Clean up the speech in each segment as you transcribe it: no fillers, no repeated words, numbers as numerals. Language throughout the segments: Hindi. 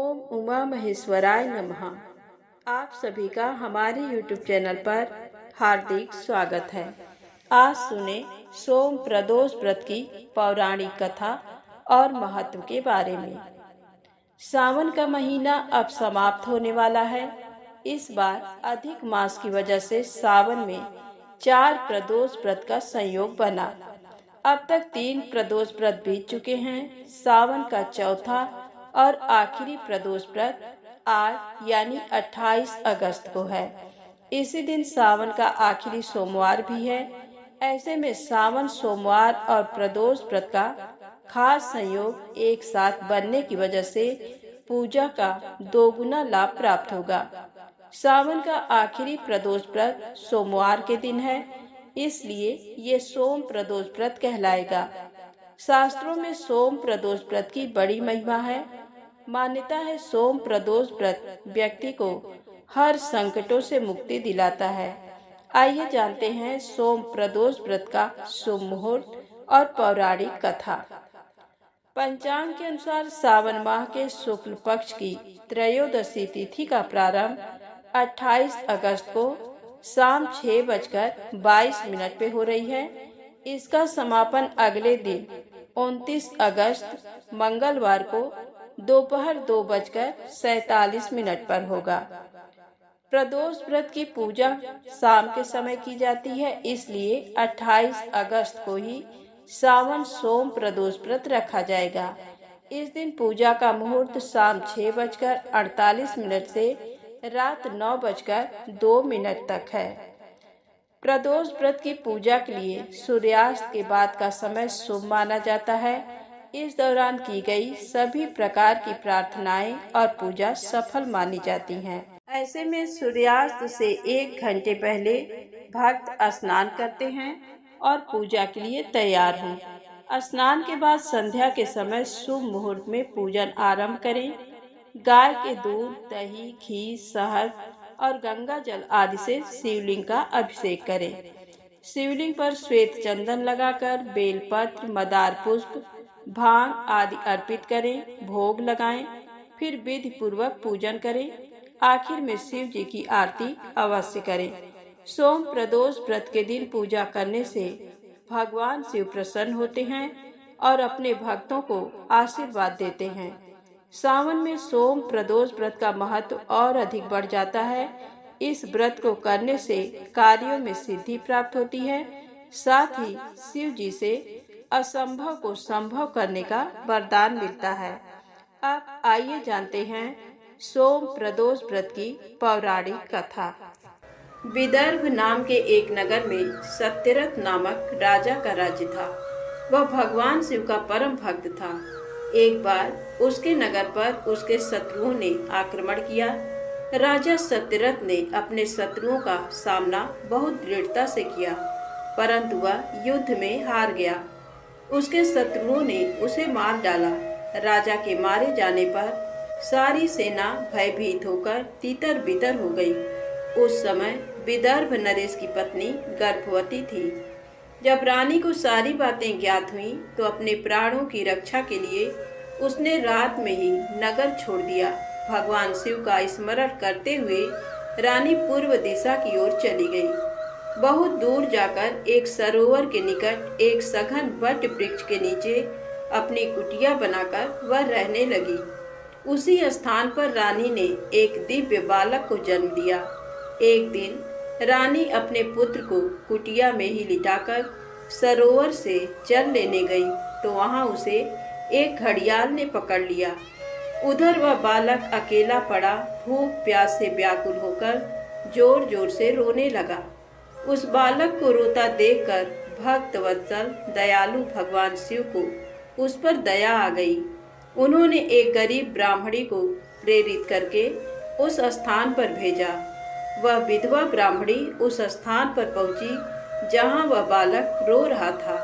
ओम उमा महेश्वराय नमः। आप सभी का हमारे YouTube चैनल पर हार्दिक स्वागत है। आज सुने सोम प्रदोष व्रत की पौराणिक कथा और महत्व के बारे में। सावन का महीना अब समाप्त होने वाला है। इस बार अधिक मास की वजह से सावन में 4 प्रदोष व्रत का संयोग बना। अब तक 3 प्रदोष व्रत बीत चुके हैं। सावन का चौथा और आखिरी प्रदोष व्रत आज यानी 28 अगस्त को है। इसी दिन सावन का आखिरी सोमवार भी है। ऐसे में सावन सोमवार और प्रदोष व्रत का खास संयोग एक साथ बनने की वजह से पूजा का दोगुना लाभ प्राप्त होगा। सावन का आखिरी प्रदोष व्रत सोमवार के दिन है, इसलिए ये सोम प्रदोष व्रत कहलाएगा। शास्त्रों में सोम प्रदोष व्रत की बड़ी महिमा है। मान्यता है सोम प्रदोष व्रत व्यक्ति को हर संकटों से मुक्ति दिलाता है। आइए जानते हैं सोम प्रदोष व्रत का शुभ मुहूर्त और पौराणिक कथा। पंचांग के अनुसार सावन माह के शुक्ल पक्ष की त्रयोदशी तिथि का प्रारंभ 28 अगस्त को शाम 6:22 पे हो रही है। इसका समापन अगले दिन 29 अगस्त मंगलवार को दोपहर 2:47 पर होगा। प्रदोष व्रत की पूजा शाम के समय की जाती है, इसलिए 28 अगस्त को ही सावन सोम प्रदोष व्रत रखा जाएगा। इस दिन पूजा का मुहूर्त शाम 6:48 से रात 9:02 तक है। प्रदोष व्रत की पूजा के लिए सूर्यास्त के बाद का समय शुभ माना जाता है। इस दौरान की गई सभी प्रकार की प्रार्थनाएं और पूजा सफल मानी जाती हैं। ऐसे में सूर्यास्त से 1 घंटे पहले भक्त स्नान करते हैं और पूजा के लिए तैयार हों। स्नान के बाद संध्या के समय शुभ मुहूर्त में पूजन आरंभ करें। गाय के दूध, दही, घी, शहद और गंगा जल आदि से शिवलिंग का अभिषेक करें। शिवलिंग पर श्वेत चंदन लगाकर बेलपत्र, मदार पुष्प, भांग आदि अर्पित करें, भोग लगाएं, फिर विधि पूर्वक पूजन करें। आखिर में शिव जी की आरती अवश्य करें। सोम प्रदोष व्रत के दिन पूजा करने से भगवान शिव प्रसन्न होते हैं और अपने भक्तों को आशीर्वाद देते हैं। सावन में सोम प्रदोष व्रत का महत्व और अधिक बढ़ जाता है। इस व्रत को करने से कार्यों में सिद्धि प्राप्त होती है, साथ ही शिव जी से असंभव को संभव करने का वरदान मिलता है। अब आइए जानते हैं सोम प्रदोष व्रत की पौराणिक कथा। विदर्भ नाम के एक नगर में सत्यरथ नामक राजा का राज्य था। वह भगवान शिव का परम भक्त था। एक बार उसके नगर पर उसके शत्रुओं ने आक्रमण किया। राजा सत्यरथ ने अपने शत्रुओं का सामना बहुत दृढ़ता से किया, परंतु वह युद्ध में हार गया। उसके शत्रुओं ने उसे मार डाला। राजा के मारे जाने पर सारी सेना भयभीत होकर तितर बितर हो गई। उस समय विदर्भ नरेश की पत्नी गर्भवती थी। जब रानी को सारी बातें ज्ञात हुई तो अपने प्राणों की रक्षा के लिए उसने रात में ही नगर छोड़ दिया। भगवान शिव का स्मरण करते हुए रानी पूर्व दिशा की ओर चली गई। बहुत दूर जाकर एक सरोवर के निकट एक सघन वट वृक्ष के नीचे अपनी कुटिया बनाकर वह रहने लगी। उसी स्थान पर रानी ने एक दिव्य बालक को जन्म दिया। एक दिन रानी अपने पुत्र को कुटिया में ही लिटाकर सरोवर से जल लेने गई तो वहां उसे एक घड़ियाल ने पकड़ लिया। उधर वह बालक अकेला पड़ा भूख प्यास से व्याकुल होकर जोर जोर से रोने लगा। उस बालक को रोता देखकर भक्त वत्सल दयालु भगवान शिव को उस पर दया आ गई। उन्होंने एक गरीब ब्राह्मणी को प्रेरित करके उस स्थान पर भेजा। वह विधवा ब्राह्मणी उस स्थान पर पहुंची जहां वह बालक रो रहा था।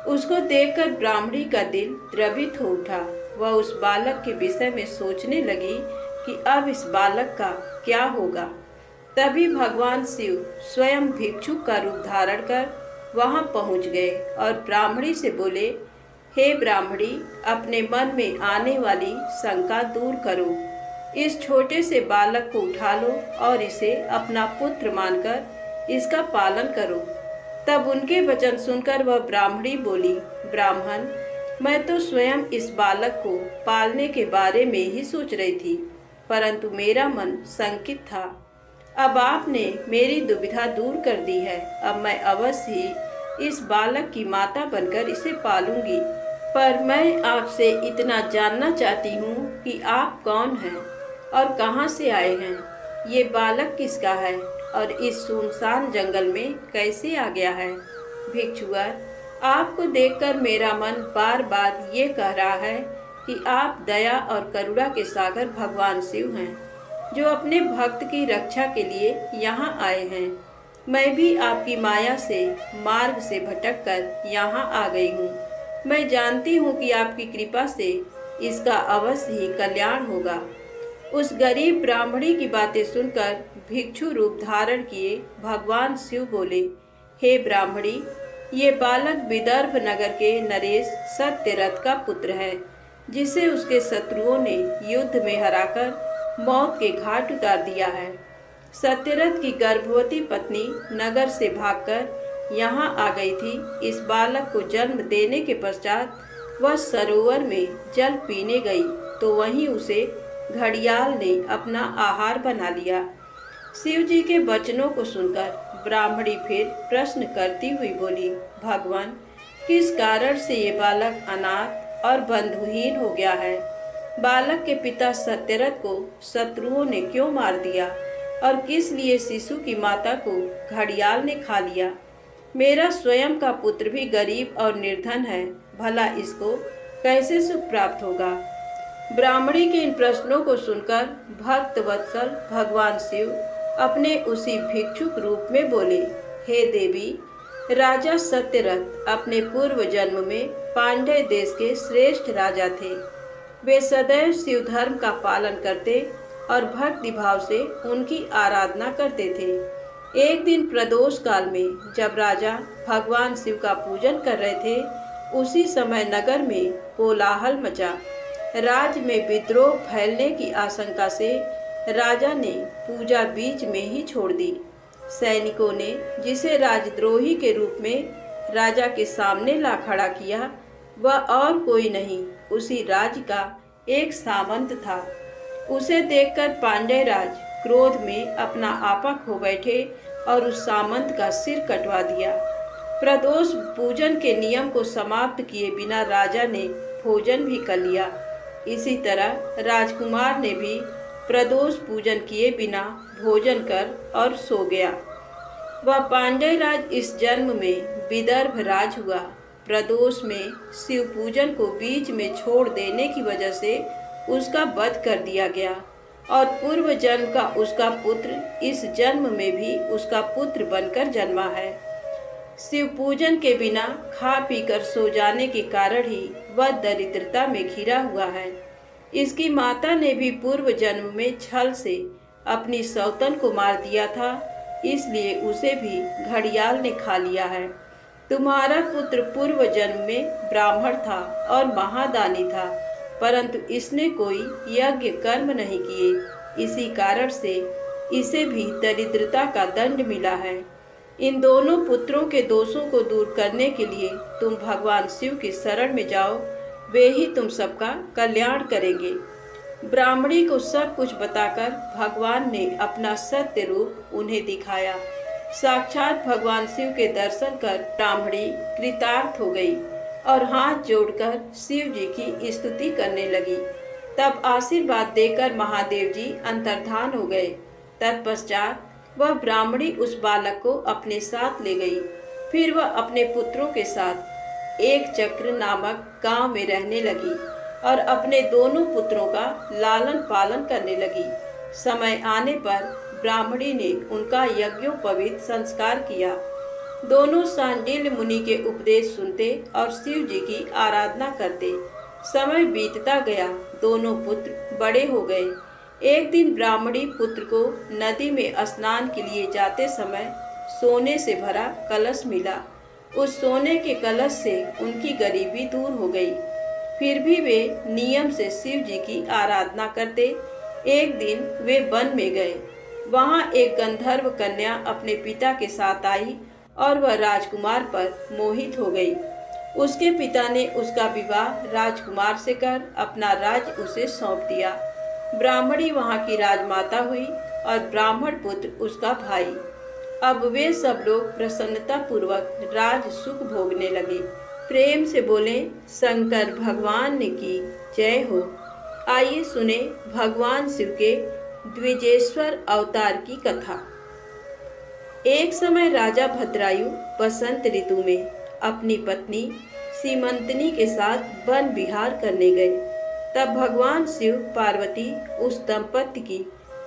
उसको देखकर ब्राह्मणी का दिल द्रवित हो उठा। वह उस बालक के विषय में सोचने लगी कि अब इस बालक का क्या होगा। तभी भगवान शिव स्वयं भिक्षुक का रूप धारण कर वहां पहुंच गए और ब्राह्मणी से बोले, हे ब्राह्मणी, अपने मन में आने वाली शंका दूर करो। इस छोटे से बालक को उठा लो और इसे अपना पुत्र मानकर इसका पालन करो। तब उनके वचन सुनकर वह ब्राह्मणी बोली, ब्राह्मण, मैं तो स्वयं इस बालक को पालने के बारे में ही सोच रही थी, परंतु मेरा मन शंकित था। अब आपने मेरी दुविधा दूर कर दी है। अब मैं अवश्य ही इस बालक की माता बनकर इसे पालूंगी। पर मैं आपसे इतना जानना चाहती हूँ कि आप कौन हैं और कहाँ से आए हैं? ये बालक किसका है और इस सुनसान जंगल में कैसे आ गया है? भिक्षुवर, आपको देखकर मेरा मन बार बार ये कह रहा है कि आप दया और करुणा के सागर भगवान शिव हैं, जो अपने भक्त की रक्षा के लिए यहाँ आए हैं। मैं भी आपकी माया से मार्ग से भटक कर यहाँ आ गई हूँ। मैं जानती हूँ कि आपकी कृपा से इसका अवश्य ही कल्याण होगा। उस गरीब ब्राह्मणी की बातें सुनकर भिक्षु रूप धारण किए भगवान शिव बोले, हे ब्राह्मणी, ये बालक विदर्भ नगर के नरेश सत्यरथ का पुत्र है, जिसे उसके शत्रुओं ने युद्ध में हराकर मौत के घाट उतार दिया है। सत्यरथ की गर्भवती पत्नी नगर से भागकर यहाँ आ गई थी। इस बालक को जन्म देने के पश्चात वह सरोवर में जल पीने गई तो वहीं उसे घड़ियाल ने अपना आहार बना लिया। शिव जी के वचनों को सुनकर ब्राह्मणी फिर प्रश्न करती हुई बोली, भगवान, किस कारण से ये बालक अनाथ और बंधुहीन हो गया है? बालक के पिता सत्यरथ को शत्रुओं ने क्यों मार दिया और किस लिए शिशु की माता को घड़ियाल ने खा लिया? मेरा स्वयं का पुत्र भी गरीब और निर्धन है, भला इसको कैसे सुख प्राप्त होगा? ब्राह्मणी के इन प्रश्नों को सुनकर भक्त वत्सल भगवान शिव अपने उसी भिक्षुक रूप में बोले, हे देवी, राजा सत्यरथ अपने पूर्व जन्म में पांड्य देश के श्रेष्ठ राजा थे। वे सदैव शिव धर्म का पालन करते और भक्ति भाव से उनकी आराधना करते थे। एक दिन प्रदोष काल में जब राजा भगवान शिव का पूजन कर रहे थे, उसी समय नगर में कोलाहल मचा। राज्य में विद्रोह फैलने की आशंका से राजा ने पूजा बीच में ही छोड़ दी। सैनिकों ने जिसे राजद्रोही के रूप में राजा के सामने ला खड़ा किया, वह और कोई नहीं, उसी राज्य का एक सामंत था। उसे देखकर पांड्य राज क्रोध में अपना आपा खो बैठे और उस सामंत का सिर कटवा दिया। प्रदोष पूजन के नियम को समाप्त किए बिना राजा ने भोजन भी कर लिया। इसी तरह राजकुमार ने भी प्रदोष पूजन किए बिना भोजन कर और सो गया। वह पांड्य राज इस जन्म में विदर्भ राज हुआ। प्रदोष में शिव पूजन को बीच में छोड़ देने की वजह से उसका वध कर दिया गया और पूर्व जन्म का उसका पुत्र इस जन्म में भी उसका पुत्र बनकर जन्मा है। शिव पूजन के बिना खा पीकर सो जाने के कारण ही वह दरिद्रता में घिरा हुआ है। इसकी माता ने भी पूर्व जन्म में छल से अपनी सौतन को मार दिया था, इसलिए उसे भी घड़ियाल ने खा लिया है। तुम्हारा पुत्र पूर्व जन्म में ब्राह्मण था और महादानी था, परंतु इसने कोई यज्ञ कर्म नहीं किए, इसी कारण से इसे भी दरिद्रता का दंड मिला है। इन दोनों पुत्रों के दोषों को दूर करने के लिए तुम भगवान शिव की शरण में जाओ, वे ही तुम सबका कल्याण करेंगे। ब्राह्मणी को सब कुछ बताकर भगवान ने अपना सत्य रूप उन्हें दिखाया। साक्षात भगवान शिव के दर्शन कर ब्राह्मणी कृतार्थ हो गई और हाथ जोड़कर शिव जी की स्तुति करने लगी। तब आशीर्वाद देकर महादेव जी अंतर्धान हो गए। तत्पश्चात वह ब्राह्मणी उस बालक को अपने साथ ले गई। फिर वह अपने पुत्रों के साथ एक चक्र नामक गांव में रहने लगी और अपने दोनों पुत्रों का लालन पालन करने लगी। समय आने पर ब्राह्मणी ने उनका यज्ञोपवीत संस्कार किया। दोनों सांडिल्य मुनि के उपदेश सुनते और शिव जी की आराधना करते। समय बीतता गया, दोनों पुत्र बड़े हो गए। एक दिन ब्राह्मणी पुत्र को नदी में स्नान के लिए जाते समय सोने से भरा कलश मिला। उस सोने के कलश से उनकी गरीबी दूर हो गई। फिर भी वे नियम से शिव जी की आराधना करते। एक दिन वे वन में गए। वहां एक गंधर्व कन्या अपने पिता के साथ आई और वह राजकुमार पर मोहित हो गई। उसके पिता ने उसका विवाह राजकुमार से कर अपना राज्य उसे सौंप दिया। ब्राह्मणी वहां की राजमाता हुई और ब्राह्मण पुत्र उसका भाई। अब वे सब लोग प्रसन्नता पूर्वक राज सुख भोगने लगे। प्रेम से बोले, शंकर भगवान की जय हो। आइए सुने भगवान शिव के द्विजेश्वर अवतार की कथा। एक समय राजा भद्रायु बसंत ऋतु में अपनी पत्नी सीमंतनी के साथ वन विहार करने गए। तब भगवान शिव पार्वती उस दंपति की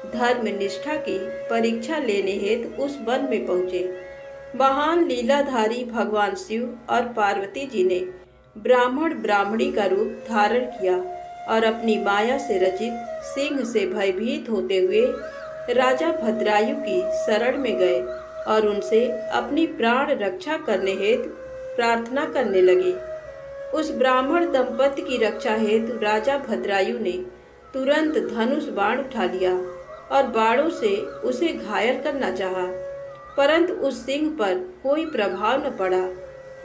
धर्म निष्ठा की परीक्षा लेने हेतु उस वन में पहुंचे। महान लीलाधारी भगवान शिव और पार्वती जी ने ब्राह्मण ब्राह्मणी का रूप धारण किया और अपनी माया से रचित सिंह से भयभीत होते हुए राजा भद्रायु की शरण में गए और उनसे अपनी प्राण रक्षा करने हेतु प्रार्थना करने लगे। उस ब्राह्मण दंपति की रक्षा हेतु राजा भद्रायु ने तुरंत धनुष बाण उठा लिया और बाणों से उसे घायल करना चाहा, परंतु उस सिंह पर कोई प्रभाव न पड़ा।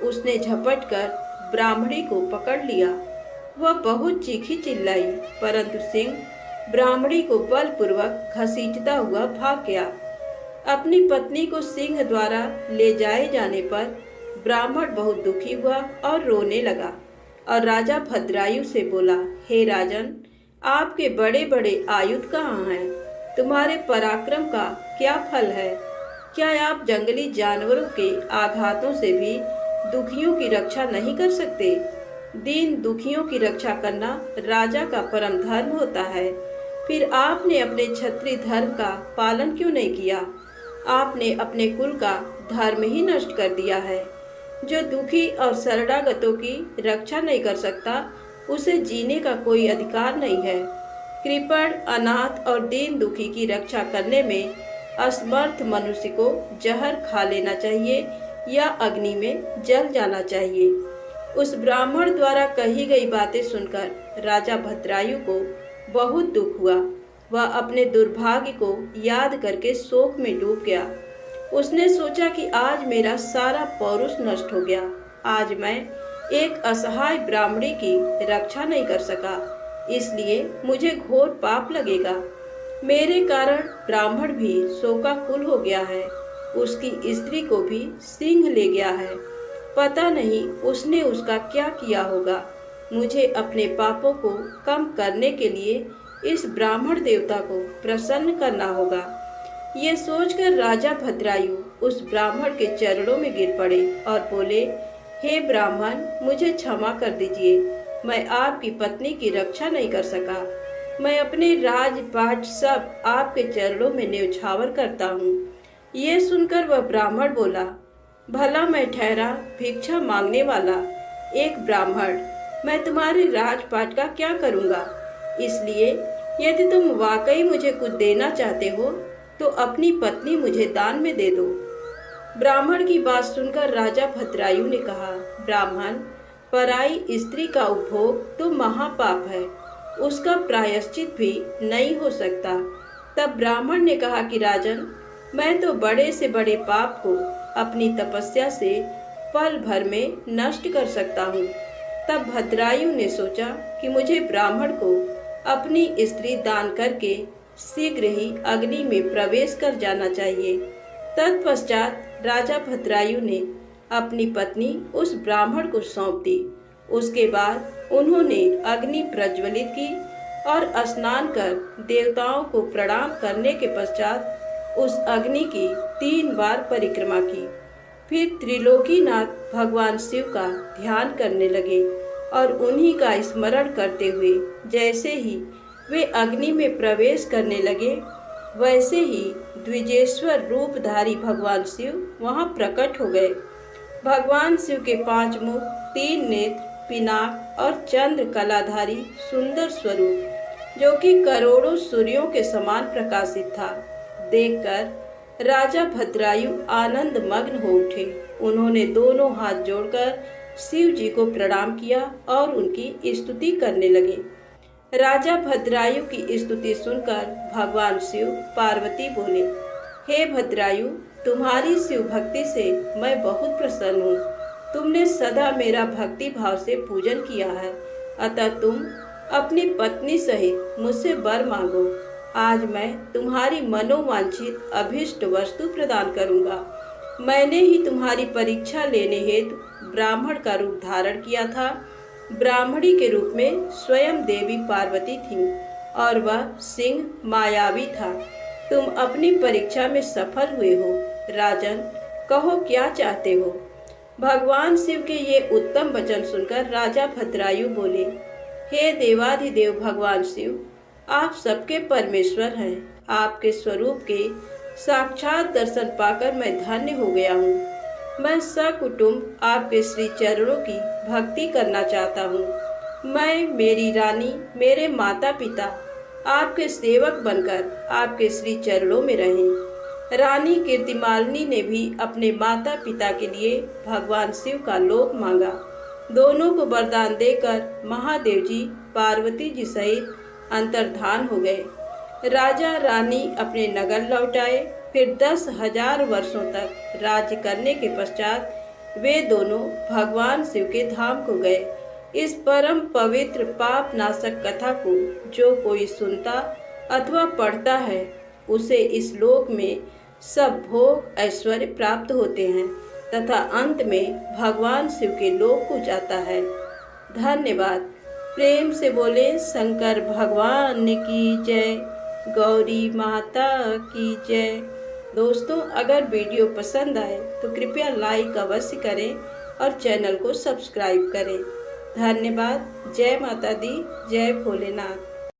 उसने झपटकर ब्राह्मणी को पकड़ लिया। वह बहुत चीखी चिल्लाई, परंतु सिंह ब्राह्मणी को बलपूर्वक घसीटता हुआ भाग गया। अपनी पत्नी को सिंह द्वारा ले जाए जाने पर ब्राह्मण बहुत दुखी हुआ और रोने लगा और राजा भद्रायु से बोला, हे राजन, आपके बड़े बड़े आयुध कहाँ हैं? तुम्हारे पराक्रम का क्या फल है? क्या आप जंगली जानवरों के आघातों से भी दुखियों की रक्षा नहीं कर सकते? दीन दुखियों की रक्षा करना राजा का परम धर्म होता है। फिर आपने अपने क्षत्रिय धर्म का पालन क्यों नहीं किया? आपने अपने कुल का धर्म ही नष्ट कर दिया है। जो दुखी और शरणागतों की रक्षा नहीं कर सकता, उसे जीने का कोई अधिकार नहीं है। कृपण, अनाथ और दीन दुखी की रक्षा करने में असमर्थ मनुष्य को जहर खा लेना चाहिए या अग्नि में जल जाना चाहिए। उस ब्राह्मण द्वारा कही गई बातें सुनकर राजा भद्रायु को बहुत दुख हुआ। वह अपने दुर्भाग्य को याद करके शोक में डूब गया। उसने सोचा कि आज मेरा सारा पौरुष नष्ट हो गया। आज मैं एक असहाय ब्राह्मणी की रक्षा नहीं कर सका, इसलिए मुझे घोर पाप लगेगा। मेरे कारण ब्राह्मण भी शोकाकुल हो गया है। उसकी स्त्री को भी सिंह ले गया है। पता नहीं उसने उसका क्या किया होगा। मुझे अपने पापों को कम करने के लिए इस ब्राह्मण देवता को प्रसन्न करना होगा। ये सोचकर राजा भद्रायु उस ब्राह्मण के चरणों में गिर पड़े और बोले, हे ब्राह्मण, मुझे क्षमा कर दीजिए। मैं आपकी पत्नी की रक्षा नहीं कर सका। मैं अपने राजपाट सब आपके चरणों में न्यौछावर करता हूँ। ये सुनकर वह ब्राह्मण बोला, भला मैं ठहरा भिक्षा मांगने वाला एक ब्राह्मण, मैं तुम्हारे राजपाट का क्या करूँगा? इसलिए यदि तुम वाकई मुझे कुछ देना चाहते हो तो अपनी पत्नी मुझे दान में दे दो। ब्राह्मण की बात सुनकर राजा भद्रायु ने कहा, ब्राह्मण, पराई स्त्री का उपभोग तो महापाप है, उसका प्रायश्चित भी नहीं हो सकता। तब ब्राह्मण ने कहा कि राजन, मैं तो बड़े से बड़े पाप को अपनी तपस्या से पल भर में नष्ट कर सकता हूँ। तब भद्रायु ने सोचा कि मुझे ब्राह्मण को अपनी स्त्री दान करके शीघ्र ही अग्नि में प्रवेश कर जाना चाहिए। तत्पश्चात राजा भद्रायु ने अपनी पत्नी उस ब्राह्मण को सौंप दी। उसके बाद उन्होंने अग्नि प्रज्वलित की और स्नान कर देवताओं को प्रणाम करने के पश्चात उस अग्नि की 3 बार परिक्रमा की। फिर त्रिलोकीनाथ भगवान शिव का ध्यान करने लगे और उन्हीं का स्मरण करते हुए जैसे ही वे अग्नि में प्रवेश करने लगे, वैसे ही द्विजेश्वर रूपधारी भगवान शिव वहां प्रकट हो गए। भगवान शिव के 5 मुख, 3 नेत्र, पिनाक और चंद्र कलाधारी सुंदर स्वरूप, जो कि करोड़ों सूर्यों के समान प्रकाशित था, देखकर राजा भद्रायु आनंद मग्न हो उठे। उन्होंने दोनों हाथ जोड़कर शिव जी को प्रणाम किया और उनकी स्तुति करने लगे। राजा भद्रायु की स्तुति सुनकर भगवान शिव पार्वती बोले, हे भद्रायु, तुम्हारी शिव भक्ति से मैं बहुत प्रसन्न हूँ। तुमने सदा मेरा भक्ति भाव से पूजन किया है, अतः तुम अपनी पत्नी सहित मुझसे वर मांगो। आज मैं तुम्हारी मनोवांछित अभीष्ट वस्तु प्रदान करूंगा। मैंने ही तुम्हारी परीक्षा लेने हेतु ब्राह्मण का रूप धारण किया था। ब्राह्मणी के रूप में स्वयं देवी पार्वती थी और वह सिंह मायावी था। तुम अपनी परीक्षा में सफल हुए हो। राजन, कहो क्या चाहते हो? भगवान शिव के ये उत्तम वचन सुनकर राजा भद्रायु बोले, हे देवाधिदेव भगवान शिव, आप सबके परमेश्वर हैं। आपके स्वरूप के साक्षात दर्शन पाकर मैं धन्य हो गया हूँ। मैं सकुटुंब आपके श्री चरणों की भक्ति करना चाहता हूँ। मैं, मेरी रानी, मेरे माता पिता आपके सेवक बनकर आपके श्री चरणों में रहें। रानी कीर्तिमालिनी ने भी अपने माता पिता के लिए भगवान शिव का लोक मांगा। दोनों को वरदान देकर महादेव जी पार्वती जी सहित अंतर्धान हो गए। राजा रानी अपने नगर लौट आए। फिर 10,000 वर्षों तक राज्य करने के पश्चात वे दोनों भगवान शिव के धाम को गए। इस परम पवित्र पाप नाशक कथा को जो कोई सुनता अथवा पढ़ता है, उसे इस लोक में सब भोग ऐश्वर्य प्राप्त होते हैं तथा अंत में भगवान शिव के लोक को जाता है। धन्यवाद। प्रेम से बोले शंकर भगवान की जय, गौरी माता की जय। दोस्तों, अगर वीडियो पसंद आए तो कृपया लाइक अवश्य करें और चैनल को सब्सक्राइब करें। धन्यवाद। जय माता दी, जय भोलेनाथ।